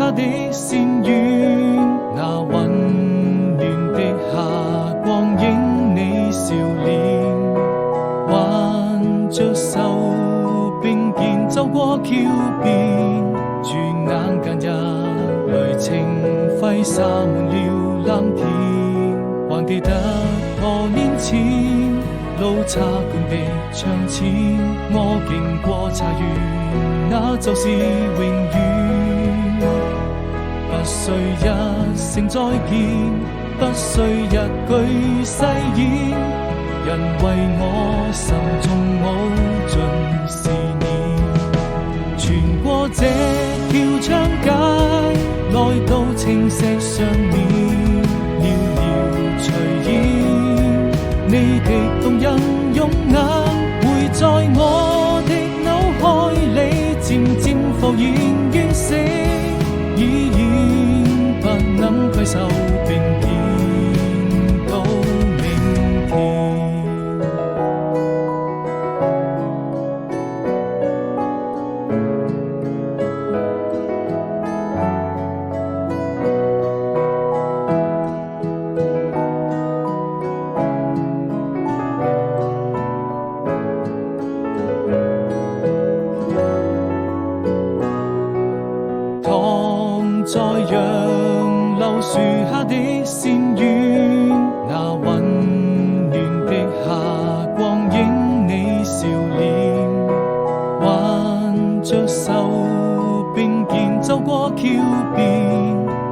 他的仙苑，那溫暖的夏光影你笑臉，挽着手並肩走過橋邊，轉眼間一縷情揮灑滿了藍天，還記得多年前路差館的窗前，我經過茶園，那就是永遠。不需一聲再見，不需一句誓言，人為我心中無盡思念。穿過這條長街，來到青石上面，遙遙隨煙，你的動人容顏會在我的腦海裡漸漸浮現完成，已然不能攜手並肩到明天。躺在楊柳樹下的仙苑，那溫暖的夏光影你笑臉，挽着手並肩走過橋邊，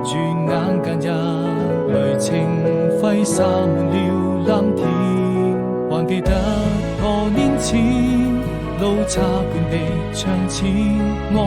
轉眼間一縷情揮灑滿了藍天，還記得多年前路差館的窗前。